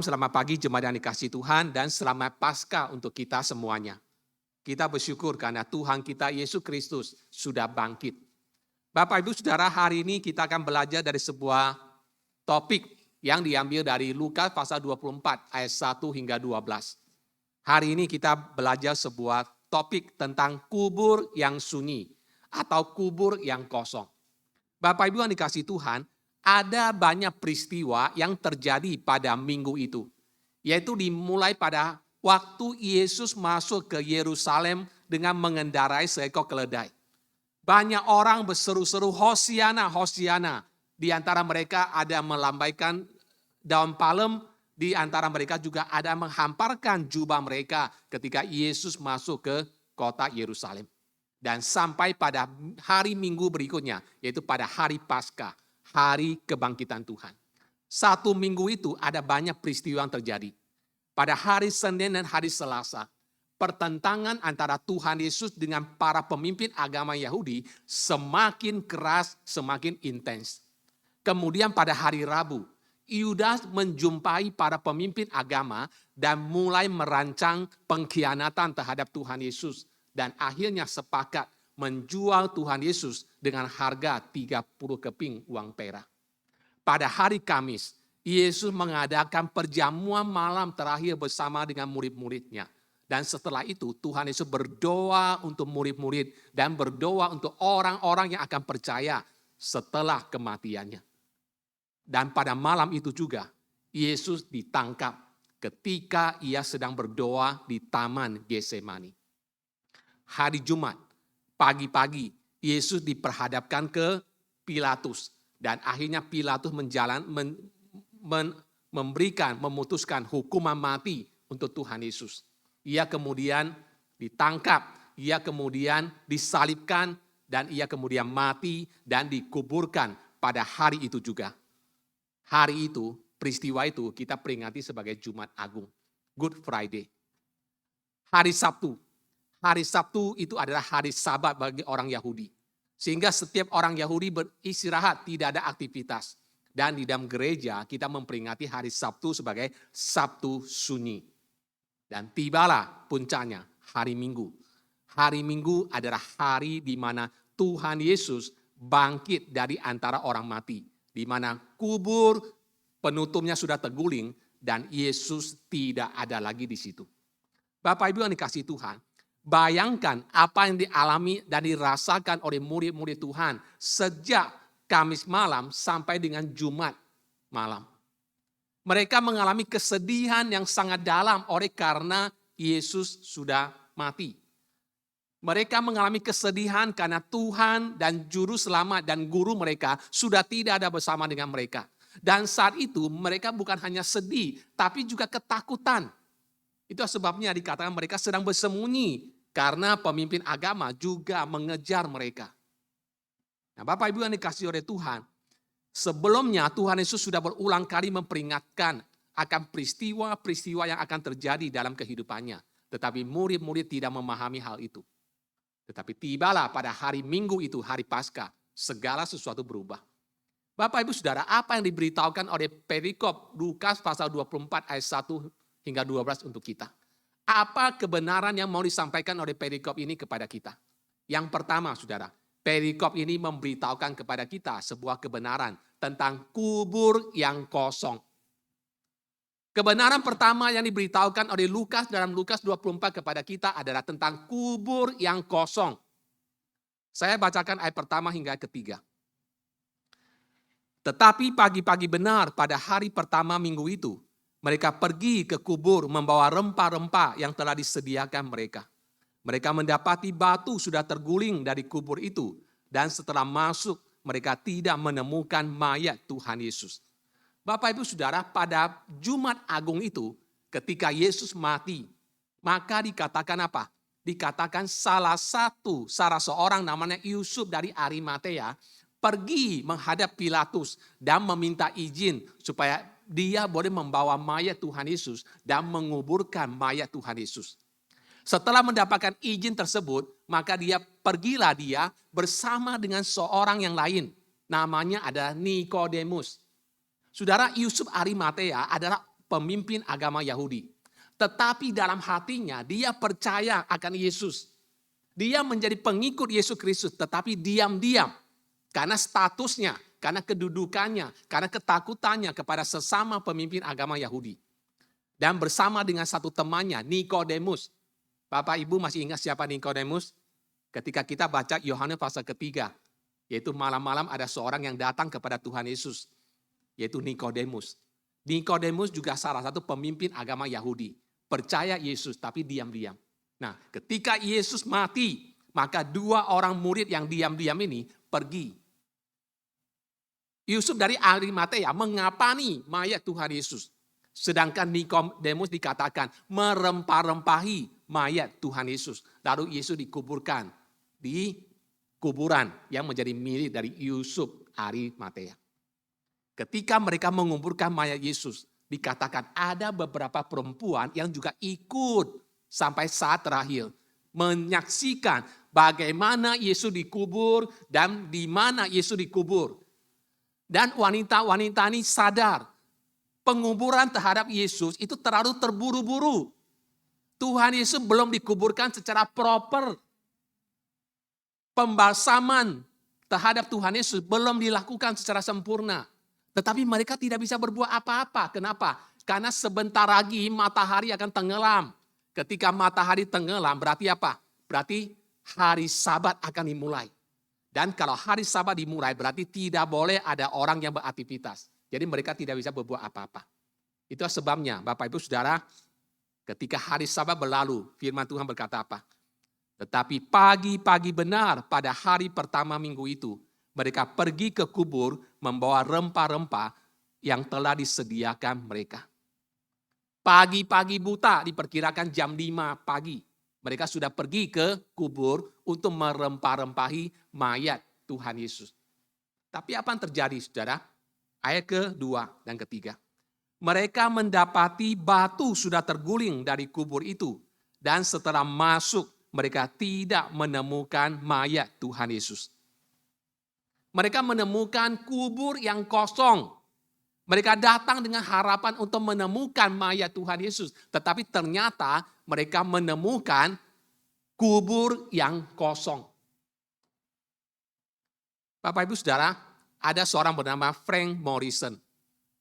Selamat pagi jemaat yang dikasihi Tuhan dan selamat Paskah untuk kita semuanya. Kita bersyukur karena Tuhan kita Yesus Kristus sudah bangkit. Bapak Ibu Saudara, hari ini kita akan belajar dari sebuah topik yang diambil dari Lukas pasal 24 ayat 1 hingga 12. Hari ini kita belajar sebuah topik tentang kubur yang sunyi atau kubur yang kosong. Bapak Ibu yang dikasihi Tuhan, ada banyak peristiwa yang terjadi pada minggu itu. Yaitu dimulai pada waktu Yesus masuk ke Yerusalem dengan mengendarai seekor keledai. Banyak orang berseru-seru Hosiana, Hosiana. Di antara mereka ada melambaikan daun palem, di antara mereka juga ada menghamparkan jubah mereka ketika Yesus masuk ke kota Yerusalem. Dan sampai pada hari Minggu berikutnya, yaitu pada hari Paskah, hari kebangkitan Tuhan. Satu minggu itu ada banyak peristiwa yang terjadi. Pada hari Senin dan hari Selasa, pertentangan antara Tuhan Yesus dengan para pemimpin agama Yahudi semakin keras, semakin intens. Kemudian pada hari Rabu, Yudas menjumpai para pemimpin agama dan mulai merancang pengkhianatan terhadap Tuhan Yesus. Dan akhirnya sepakat menjual Tuhan Yesus dengan harga 30 keping uang perak. Pada hari Kamis, Yesus mengadakan perjamuan malam terakhir bersama dengan murid-muridnya. Dan setelah itu Tuhan Yesus berdoa untuk murid-murid dan berdoa untuk orang-orang yang akan percaya setelah kematiannya. Dan pada malam itu juga Yesus ditangkap ketika ia sedang berdoa di Taman Getsemani. Hari Jumat, pagi-pagi, Yesus diperhadapkan ke Pilatus. Dan akhirnya Pilatus memutuskan hukuman mati untuk Tuhan Yesus. Ia kemudian ditangkap, ia kemudian disalibkan, dan ia kemudian mati dan dikuburkan pada hari itu juga. Hari itu, peristiwa itu kita peringati sebagai Jumat Agung, Good Friday. Hari Sabtu. Hari Sabtu itu adalah hari Sabat bagi orang Yahudi. Sehingga setiap orang Yahudi beristirahat, tidak ada aktivitas. Dan di dalam gereja kita memperingati hari Sabtu sebagai Sabtu Sunyi. Dan tibalah puncaknya hari Minggu. Hari Minggu adalah hari di mana Tuhan Yesus bangkit dari antara orang mati. Di mana kubur penutupnya sudah terguling dan Yesus tidak ada lagi di situ. Bapak Ibu yang dikasihi Tuhan, bayangkan apa yang dialami dan dirasakan oleh murid-murid Tuhan sejak Kamis malam sampai dengan Jumat malam. Mereka mengalami kesedihan yang sangat dalam oleh karena Yesus sudah mati. Mereka mengalami kesedihan karena Tuhan dan Juru Selamat dan guru mereka sudah tidak ada bersama dengan mereka. Dan saat itu mereka bukan hanya sedih, tapi juga ketakutan. Itu sebabnya dikatakan mereka sedang bersembunyi karena pemimpin agama juga mengejar mereka. Nah, Bapak Ibu yang dikasihi oleh Tuhan, sebelumnya Tuhan Yesus sudah berulang kali memperingatkan akan peristiwa-peristiwa yang akan terjadi dalam kehidupannya. Tetapi murid-murid tidak memahami hal itu. Tetapi tibalah pada hari Minggu itu, hari Paskah, segala sesuatu berubah. Bapak Ibu Saudara, apa yang diberitahukan oleh perikop Lukas pasal 24 ayat 1 hingga 12 untuk kita. Apa kebenaran yang mau disampaikan oleh perikop ini kepada kita? Yang pertama, saudara, perikop ini memberitahukan kepada kita sebuah kebenaran tentang kubur yang kosong. Kebenaran pertama yang diberitahukan oleh Lukas dalam Lukas 24 kepada kita adalah tentang kubur yang kosong. Saya bacakan ayat pertama hingga ketiga. Tetapi pagi-pagi benar pada hari pertama minggu itu, mereka pergi ke kubur membawa rempah-rempah yang telah disediakan mereka. Mereka mendapati batu sudah terguling dari kubur itu. Dan setelah masuk mereka tidak menemukan mayat Tuhan Yesus. Bapak Ibu Saudara, pada Jumat Agung itu ketika Yesus mati, maka dikatakan apa? Dikatakan salah seorang namanya Yusuf dari Arimatea pergi menghadap Pilatus dan meminta izin supaya dia boleh membawa mayat Tuhan Yesus dan menguburkan mayat Tuhan Yesus. Setelah mendapatkan izin tersebut, maka pergilah dia bersama dengan seorang yang lain. Namanya adalah Nikodemus. Saudara, Yusuf Arimatea adalah pemimpin agama Yahudi. Tetapi dalam hatinya dia percaya akan Yesus. Dia menjadi pengikut Yesus Kristus, tetapi diam-diam. Karena statusnya, karena kedudukannya, karena ketakutannya kepada sesama pemimpin agama Yahudi. Dan bersama dengan satu temannya, Nikodemus. Bapak Ibu masih ingat siapa Nikodemus? Ketika kita baca Yohanes pasal ketiga, yaitu malam-malam ada seorang yang datang kepada Tuhan Yesus, yaitu Nikodemus. Nikodemus juga salah satu pemimpin agama Yahudi. Percaya Yesus tapi diam-diam. Nah, ketika Yesus mati, maka dua orang murid yang diam-diam ini pergi. Yusuf dari Arimatea mengapani mayat Tuhan Yesus. Sedangkan Nikodemus dikatakan merempah-rempahi mayat Tuhan Yesus. Lalu Yesus dikuburkan di kuburan yang menjadi milik dari Yusuf Arimatea. Ketika mereka menguburkan mayat Yesus, dikatakan ada beberapa perempuan yang juga ikut sampai saat terakhir. Menyaksikan bagaimana Yesus dikubur dan di mana Yesus dikubur. Dan wanita-wanita ini sadar penguburan terhadap Yesus itu terlalu terburu-buru. Tuhan Yesus belum dikuburkan secara proper. Pembalsaman terhadap Tuhan Yesus belum dilakukan secara sempurna. Tetapi mereka tidak bisa berbuat apa-apa. Kenapa? Karena sebentar lagi matahari akan tenggelam. Ketika matahari tenggelam berarti apa? Berarti hari Sabat akan dimulai. Dan kalau hari Sabat dimulai berarti tidak boleh ada orang yang beraktivitas. Jadi mereka tidak bisa berbuat apa-apa. Itu sebabnya Bapak Ibu Saudara, ketika hari Sabat berlalu, firman Tuhan berkata apa? Tetapi pagi-pagi benar pada hari pertama minggu itu, mereka pergi ke kubur membawa rempah-rempah yang telah disediakan mereka. Pagi-pagi buta, diperkirakan jam 5 pagi. Mereka sudah pergi ke kubur untuk merempah-rempahi mayat Tuhan Yesus. Tapi apa yang terjadi, saudara? Ayat kedua dan ketiga. Mereka mendapati batu sudah terguling dari kubur itu. Dan setelah masuk, mereka tidak menemukan mayat Tuhan Yesus. Mereka menemukan kubur yang kosong. Mereka datang dengan harapan untuk menemukan mayat Tuhan Yesus. Tetapi ternyata mereka menemukan kubur yang kosong. Bapak Ibu Saudara, ada seorang bernama Frank Morrison.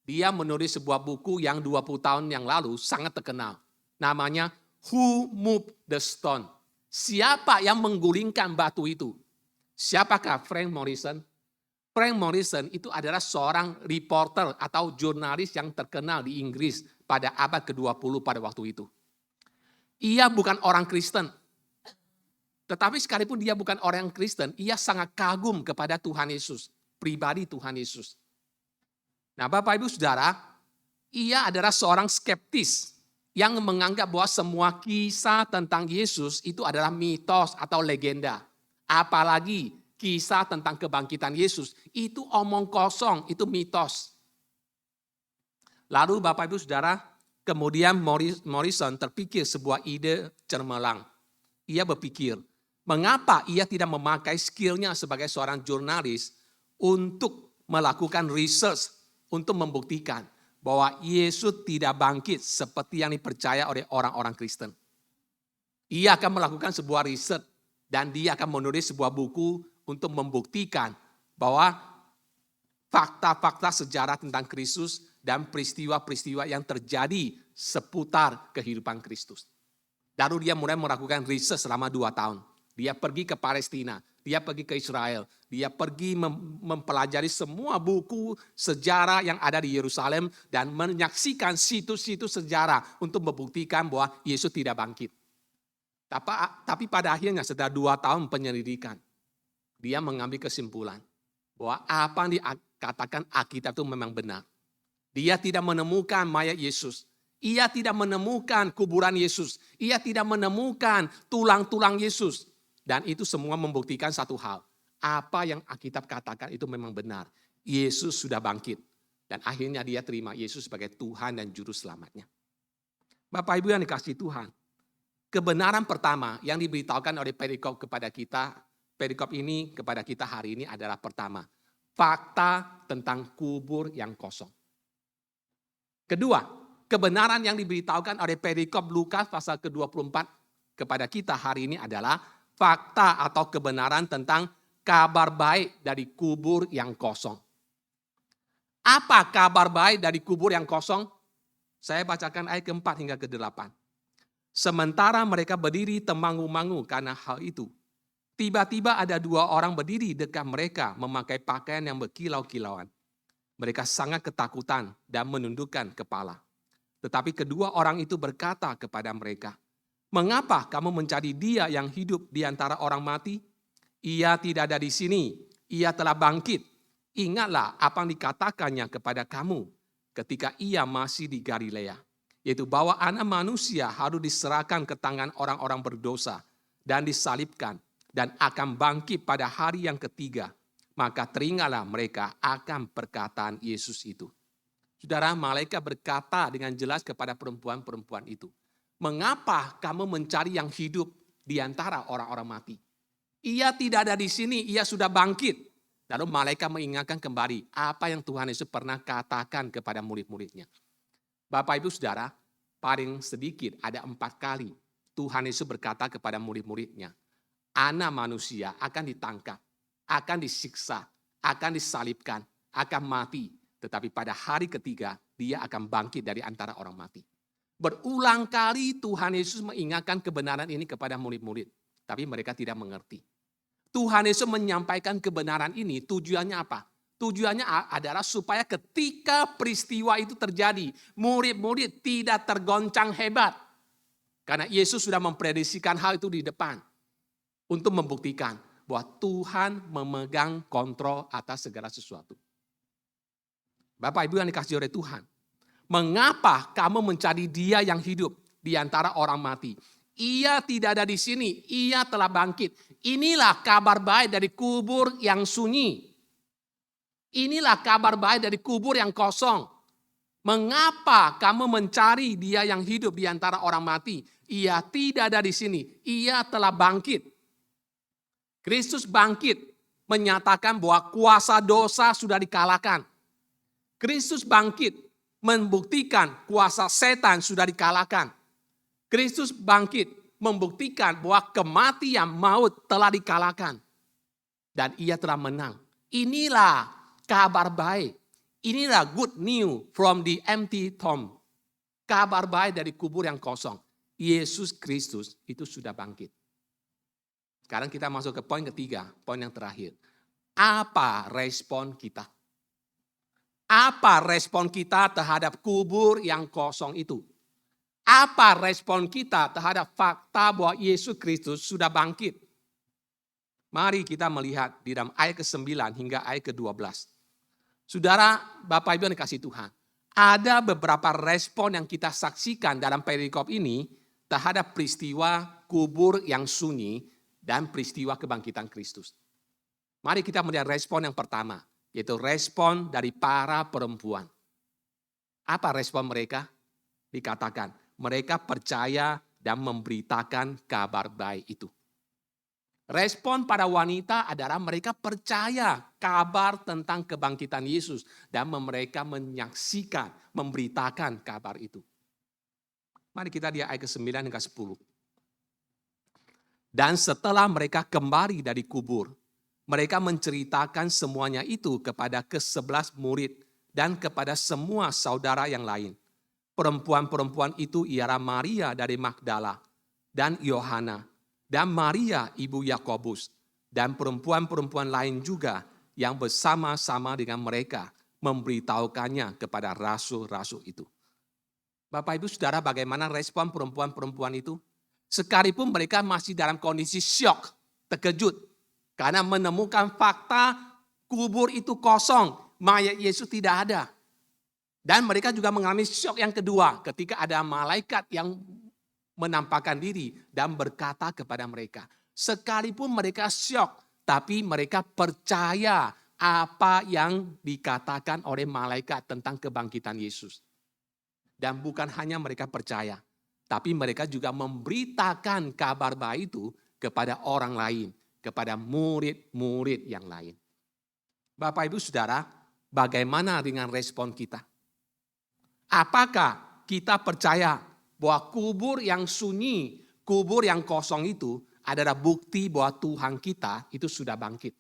Dia menulis sebuah buku yang 20 tahun yang lalu sangat terkenal. Namanya Who Moved the Stone? Siapa yang menggulingkan batu itu? Siapakah Frank Morrison? Frank Morrison itu adalah seorang reporter atau jurnalis yang terkenal di Inggris pada abad ke-20 pada waktu itu. Ia bukan orang Kristen. Tetapi sekalipun dia bukan orang Kristen, ia sangat kagum kepada Tuhan Yesus. Pribadi Tuhan Yesus. Nah Bapak Ibu Saudara, ia adalah seorang skeptis yang menganggap bahwa semua kisah tentang Yesus itu adalah mitos atau legenda. Apalagi kisah tentang kebangkitan Yesus, itu omong kosong, itu mitos. Lalu Bapak Ibu Saudara, kemudian Morrison terpikir sebuah ide cemerlang. Ia berpikir, mengapa ia tidak memakai skillnya sebagai seorang jurnalis untuk melakukan research, untuk membuktikan bahwa Yesus tidak bangkit seperti yang dipercaya oleh orang-orang Kristen. Ia akan melakukan sebuah riset dan dia akan menulis sebuah buku untuk membuktikan bahwa fakta-fakta sejarah tentang Kristus dan peristiwa-peristiwa yang terjadi seputar kehidupan Kristus. Lalu dia mulai melakukan riset selama 2 tahun. Dia pergi ke Palestina, dia pergi ke Israel, dia pergi mempelajari semua buku sejarah yang ada di Yerusalem dan menyaksikan situs-situs sejarah untuk membuktikan bahwa Yesus tidak bangkit. Tapi pada akhirnya setelah 2 tahun penyelidikan, dia mengambil kesimpulan bahwa apa yang dikatakan Alkitab itu memang benar. Dia tidak menemukan mayat Yesus. Ia tidak menemukan kuburan Yesus. Ia tidak menemukan tulang-tulang Yesus. Dan itu semua membuktikan satu hal. Apa yang Alkitab katakan itu memang benar. Yesus sudah bangkit. Dan akhirnya dia terima Yesus sebagai Tuhan dan Juru Selamatnya. Bapak Ibu yang dikasihi Tuhan. Kebenaran pertama yang diberitahukan oleh perikop kepada kita, perikop ini kepada kita hari ini adalah pertama, fakta tentang kubur yang kosong. Kedua, kebenaran yang diberitahukan oleh perikop Lukas pasal ke-24 kepada kita hari ini adalah fakta atau kebenaran tentang kabar baik dari kubur yang kosong. Apa kabar baik dari kubur yang kosong? Saya bacakan ayat ke-4 hingga ke-8. Sementara mereka berdiri temangu-mangu karena hal itu, tiba-tiba ada 2 orang berdiri dekat mereka memakai pakaian yang berkilau-kilauan. Mereka sangat ketakutan dan menundukkan kepala. Tetapi kedua orang itu berkata kepada mereka, "Mengapa kamu mencari Dia yang hidup di antara orang mati? Ia tidak ada di sini, Ia telah bangkit. Ingatlah apa yang dikatakannya kepada kamu ketika Ia masih di Galilea, yaitu bahwa Anak Manusia harus diserahkan ke tangan orang-orang berdosa dan disalibkan dan akan bangkit pada hari yang ketiga. Maka teringatlah mereka akan perkataan Yesus itu." Saudara, malaikat berkata dengan jelas kepada perempuan-perempuan itu, "Mengapa kamu mencari yang hidup di antara orang-orang mati? Ia tidak ada di sini, Ia sudah bangkit." Lalu malaikat mengingatkan kembali apa yang Tuhan Yesus pernah katakan kepada murid-muridnya. Bapak Ibu Saudara, paling sedikit ada 4 kali Tuhan Yesus berkata kepada murid-muridnya, Anak Manusia akan ditangkap, akan disiksa, akan disalibkan, akan mati. Tetapi pada hari ketiga, Dia akan bangkit dari antara orang mati. Berulang kali Tuhan Yesus mengingatkan kebenaran ini kepada murid-murid. Tapi mereka tidak mengerti. Tuhan Yesus menyampaikan kebenaran ini, tujuannya apa? Tujuannya adalah supaya ketika peristiwa itu terjadi, murid-murid tidak tergoncang hebat. Karena Yesus sudah memprediksikan hal itu di depan. Untuk membuktikan bahwa Tuhan memegang kontrol atas segala sesuatu. Bapak Ibu yang dikasihi oleh Tuhan, mengapa kamu mencari Dia yang hidup di antara orang mati? Ia tidak ada di sini, Ia telah bangkit. Inilah kabar baik dari kubur yang sunyi. Inilah kabar baik dari kubur yang kosong. Mengapa kamu mencari Dia yang hidup di antara orang mati? Ia tidak ada di sini, Ia telah bangkit. Kristus bangkit menyatakan bahwa kuasa dosa sudah dikalahkan. Kristus bangkit membuktikan kuasa setan sudah dikalahkan. Kristus bangkit membuktikan bahwa kematian maut telah dikalahkan. Dan Ia telah menang. Inilah kabar baik. Inilah good news from the empty tomb. Kabar baik dari kubur yang kosong. Yesus Kristus itu sudah bangkit. Sekarang kita masuk ke poin ketiga, poin yang terakhir. Apa respon kita? Apa respon kita terhadap kubur yang kosong itu? Apa respon kita terhadap fakta bahwa Yesus Kristus sudah bangkit? Mari kita melihat di dalam ayat ke-9 hingga ayat ke-12. Saudara, Bapak Ibu yang dikasihi Tuhan, ada beberapa respon yang kita saksikan dalam perikop ini terhadap peristiwa kubur yang sunyi dan peristiwa kebangkitan Kristus. Mari kita melihat respon yang pertama, yaitu respon dari para perempuan. Apa respon mereka? Dikatakan, mereka percaya dan memberitakan kabar baik itu. Respon para wanita adalah mereka percaya kabar tentang kebangkitan Yesus dan mereka menyaksikan, memberitakan kabar itu. Mari kita lihat ayat ke-9 hingga 10. Dan setelah mereka kembali dari kubur, mereka menceritakan semuanya itu kepada ke-11 murid dan kepada semua saudara yang lain. Perempuan-perempuan itu ialah Maria dari Magdala dan Yohana dan Maria ibu Yakobus dan perempuan-perempuan lain juga yang bersama-sama dengan mereka memberitahukannya kepada rasul-rasul itu. Bapak Ibu Saudara, bagaimana respon perempuan-perempuan itu? Sekalipun mereka masih dalam kondisi syok, terkejut. Karena menemukan fakta kubur itu kosong, mayat Yesus tidak ada. Dan mereka juga mengalami syok yang kedua ketika ada malaikat yang menampakkan diri dan berkata kepada mereka. Sekalipun mereka syok, tapi mereka percaya apa yang dikatakan oleh malaikat tentang kebangkitan Yesus. Dan bukan hanya mereka percaya, tapi mereka juga memberitakan kabar baik itu kepada orang lain. Kepada murid-murid yang lain. Bapak Ibu Saudara, bagaimana dengan respon kita? Apakah kita percaya bahwa kubur yang sunyi, kubur yang kosong itu adalah bukti bahwa Tuhan kita itu sudah bangkit.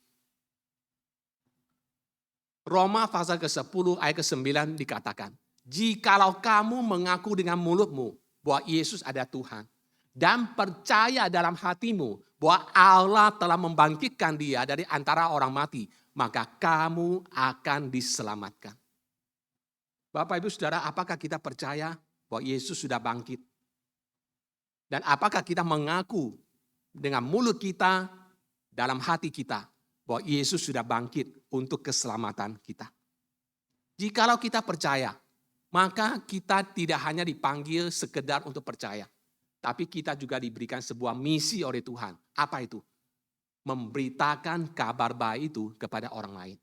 Roma pasal ke-10 ayat ke-9 dikatakan, jikalau kamu mengaku dengan mulutmu bahwa Yesus ada Tuhan, dan percaya dalam hatimu bahwa Allah telah membangkitkan dia dari antara orang mati, maka kamu akan diselamatkan. Bapak Ibu Saudara, apakah kita percaya bahwa Yesus sudah bangkit? Dan apakah kita mengaku dengan mulut kita, dalam hati kita, bahwa Yesus sudah bangkit untuk keselamatan kita? Jikalau kita percaya, maka kita tidak hanya dipanggil sekedar untuk percaya, tapi kita juga diberikan sebuah misi oleh Tuhan. Apa itu? Memberitakan kabar baik itu kepada orang lain.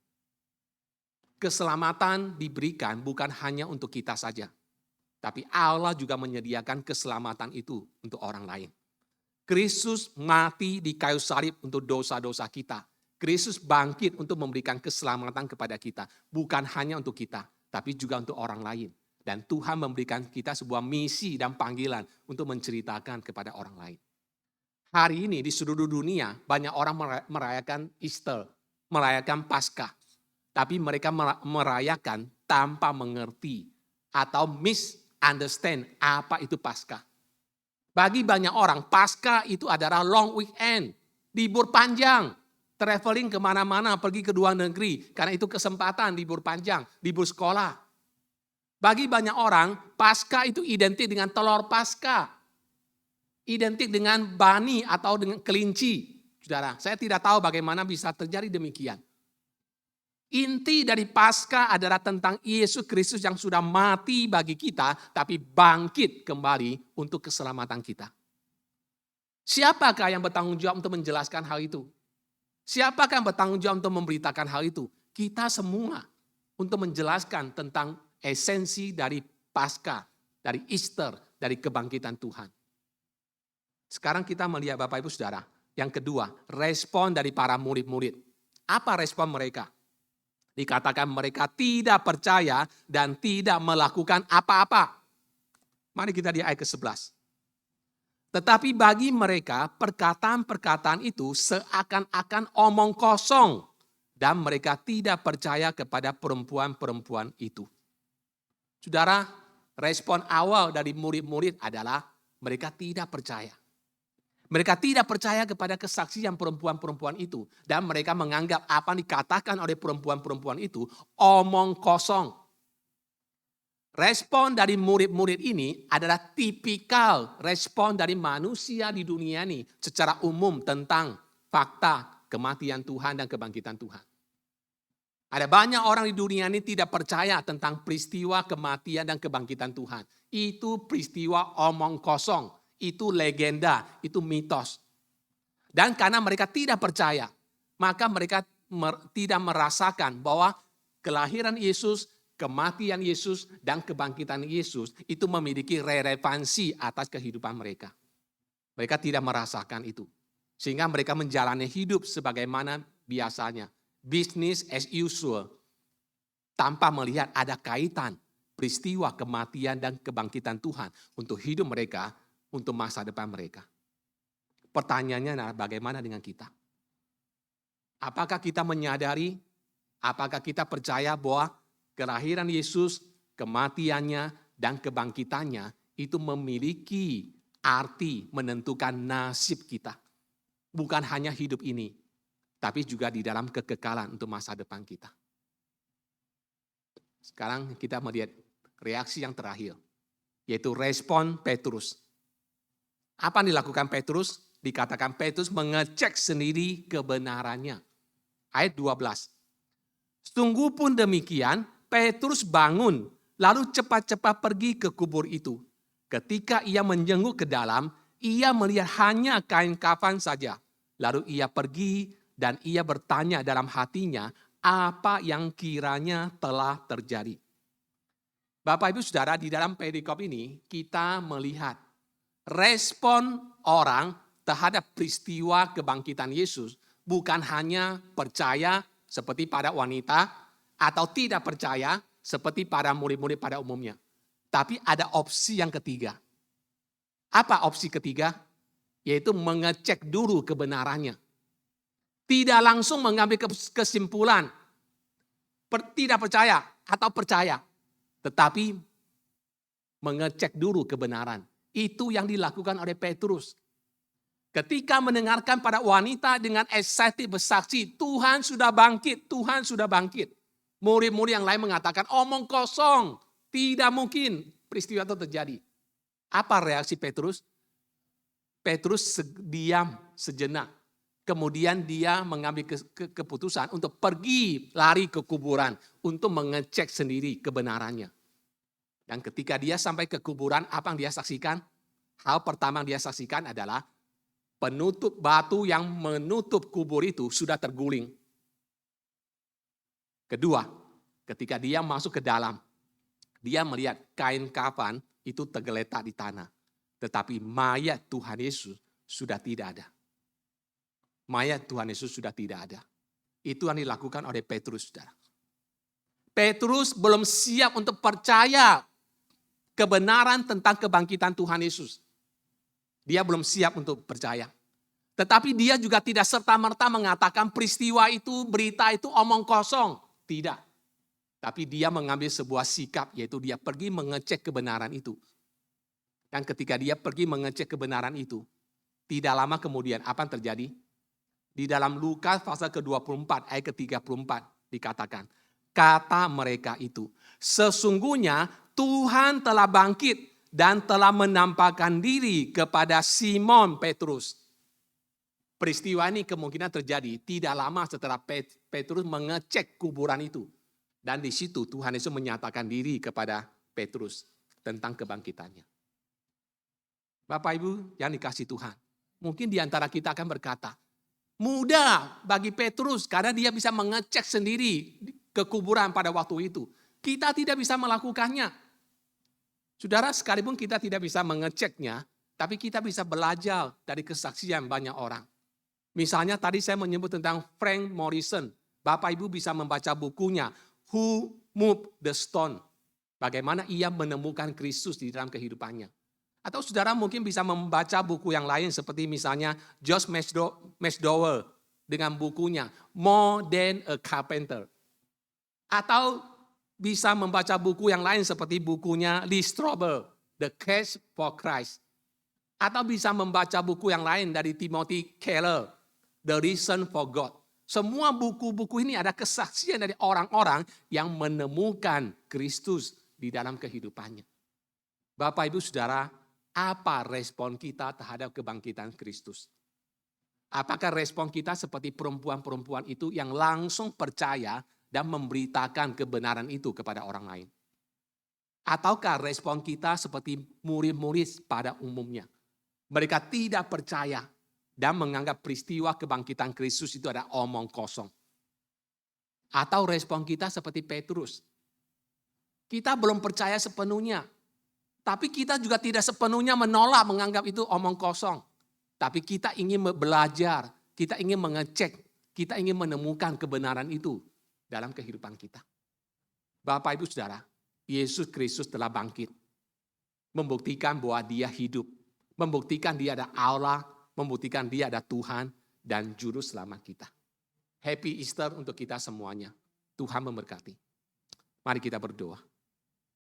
Keselamatan diberikan bukan hanya untuk kita saja, tapi Allah juga menyediakan keselamatan itu untuk orang lain. Kristus mati di kayu salib untuk dosa-dosa kita. Kristus bangkit untuk memberikan keselamatan kepada kita. Bukan hanya untuk kita, tapi juga untuk orang lain. Dan Tuhan memberikan kita sebuah misi dan panggilan untuk menceritakan kepada orang lain. Hari ini di seluruh dunia banyak orang merayakan Easter, merayakan Paskah. Tapi mereka merayakan tanpa mengerti atau misunderstand apa itu Paskah. Bagi banyak orang, Paskah itu adalah long weekend, libur panjang, traveling kemana-mana, pergi ke luar negeri. Karena itu kesempatan libur panjang, libur sekolah. Bagi banyak orang, Paskah itu identik dengan telur Paskah. Identik dengan bani atau dengan kelinci. Saudara, saya tidak tahu bagaimana bisa terjadi demikian. Inti dari Paskah adalah tentang Yesus Kristus yang sudah mati bagi kita, tapi bangkit kembali untuk keselamatan kita. Siapakah yang bertanggung jawab untuk menjelaskan hal itu? Siapakah yang bertanggung jawab untuk memberitakan hal itu? Kita semua untuk menjelaskan tentang esensi dari Paskah, dari Easter, dari kebangkitan Tuhan. Sekarang kita melihat Bapak Ibu Saudara. Yang kedua, respon dari para murid-murid. Apa respon mereka? Dikatakan mereka tidak percaya dan tidak melakukan apa-apa. Mari kita di ayat ke-11. Tetapi bagi mereka perkataan-perkataan itu seakan-akan omong kosong. Dan mereka tidak percaya kepada perempuan-perempuan itu. Saudara, respon awal dari murid-murid adalah mereka tidak percaya. Mereka tidak percaya kepada kesaksian perempuan-perempuan itu. Dan mereka menganggap apa yang dikatakan oleh perempuan-perempuan itu omong kosong. Respon dari murid-murid ini adalah tipikal respon dari manusia di dunia ini secara umum tentang fakta kematian Tuhan dan kebangkitan Tuhan. Ada banyak orang di dunia ini tidak percaya tentang peristiwa kematian dan kebangkitan Tuhan. Itu peristiwa omong kosong. Itu legenda, itu mitos. Dan karena mereka tidak percaya, maka mereka tidak merasakan bahwa kelahiran Yesus, kematian Yesus, dan kebangkitan Yesus itu memiliki relevansi atas kehidupan mereka. Mereka tidak merasakan itu. Sehingga mereka menjalani hidup sebagaimana biasanya. Business as usual. Tanpa melihat ada kaitan peristiwa kematian dan kebangkitan Tuhan untuk hidup mereka, untuk masa depan mereka. Pertanyaannya adalah bagaimana dengan kita? Apakah kita menyadari, apakah kita percaya bahwa kelahiran Yesus, kematiannya, dan kebangkitannya itu memiliki arti menentukan nasib kita. Bukan hanya hidup ini, tapi juga di dalam kekekalan untuk masa depan kita. Sekarang kita melihat reaksi yang terakhir, yaitu respon Petrus. Apa yang dilakukan Petrus? Dikatakan Petrus mengecek sendiri kebenarannya. Ayat 12. Sungguh pun demikian, Petrus bangun, lalu cepat-cepat pergi ke kubur itu. Ketika ia menjenguk ke dalam, ia melihat hanya kain kafan saja. Lalu ia pergi dan ia bertanya dalam hatinya apa yang kiranya telah terjadi. Bapak Ibu Saudara, di dalam perikop ini kita melihat respon orang terhadap peristiwa kebangkitan Yesus bukan hanya percaya seperti pada wanita atau tidak percaya seperti para murid-murid pada umumnya. Tapi ada opsi yang ketiga. Apa opsi ketiga? Yaitu mengecek dulu kebenarannya. Tidak langsung mengambil kesimpulan. Tidak percaya atau percaya. Tetapi mengecek dulu kebenaran. Itu yang dilakukan oleh Petrus. Ketika mendengarkan pada wanita dengan excited bersaksi, Tuhan sudah bangkit, Tuhan sudah bangkit. Murid-murid yang lain mengatakan, omong kosong, tidak mungkin peristiwa itu terjadi. Apa reaksi Petrus? Petrus diam sejenak. Kemudian dia mengambil keputusan untuk pergi lari ke kuburan untuk mengecek sendiri kebenarannya. Dan ketika dia sampai ke kuburan, apa yang dia saksikan? Hal pertama yang dia saksikan adalah penutup batu yang menutup kubur itu sudah terguling. Kedua, ketika dia masuk ke dalam, dia melihat kain kafan itu tergeletak di tanah. Tetapi mayat Tuhan Yesus sudah tidak ada. Mayat Tuhan Yesus sudah tidak ada. Itu yang dilakukan oleh Petrus, saudara. Petrus belum siap untuk percaya kebenaran tentang kebangkitan Tuhan Yesus. Dia belum siap untuk percaya. Tetapi dia juga tidak serta-merta mengatakan peristiwa itu, berita itu omong kosong. Tidak. Tapi dia mengambil sebuah sikap, yaitu dia pergi mengecek kebenaran itu. Dan ketika dia pergi mengecek kebenaran itu, tidak lama kemudian apa yang terjadi? Di dalam Lukas pasal ke-24 ayat ke-34 dikatakan, kata mereka itu, sesungguhnya Tuhan telah bangkit dan telah menampakkan diri kepada Simon Petrus. Peristiwa ini kemungkinan terjadi tidak lama setelah Petrus mengecek kuburan itu. Dan di situ Tuhan Yesus menyatakan diri kepada Petrus tentang kebangkitannya. Bapak Ibu yang dikasihi Tuhan, mungkin di antara kita akan berkata, mudah bagi Petrus karena dia bisa mengecek sendiri ke kuburan pada waktu itu. Kita tidak bisa melakukannya. Saudara, sekalipun kita tidak bisa mengeceknya, tapi kita bisa belajar dari kesaksian banyak orang. Misalnya tadi saya menyebut tentang Frank Morrison. Bapak Ibu bisa membaca bukunya, Who Moved the Stone. Bagaimana ia menemukan Kristus di dalam kehidupannya. Atau saudara mungkin bisa membaca buku yang lain seperti misalnya Josh McDowell dengan bukunya More Than a Carpenter. Atau bisa membaca buku yang lain seperti bukunya Lee Strobel, The Case for Christ. Atau bisa membaca buku yang lain dari Timothy Keller, The Reason for God. Semua buku-buku ini ada kesaksian dari orang-orang yang menemukan Kristus di dalam kehidupannya. Bapak, Ibu, Saudara, apa respon kita terhadap kebangkitan Kristus? Apakah respon kita seperti perempuan-perempuan itu yang langsung percaya dan memberitakan kebenaran itu kepada orang lain? Ataukah respon kita seperti murid-murid pada umumnya? Mereka tidak percaya dan menganggap peristiwa kebangkitan Kristus itu ada omong kosong. Atau respon kita seperti Petrus. Kita belum percaya sepenuhnya. Tapi kita juga tidak sepenuhnya menolak menganggap itu omong kosong. Tapi kita ingin belajar, kita ingin mengecek, kita ingin menemukan kebenaran itu dalam kehidupan kita. Bapak, Ibu, Saudara, Yesus Kristus telah bangkit. Membuktikan bahwa dia hidup. Membuktikan dia ada Allah, membuktikan dia ada Tuhan dan juru selamat kita. Happy Easter untuk kita semuanya. Tuhan memberkati. Mari kita berdoa.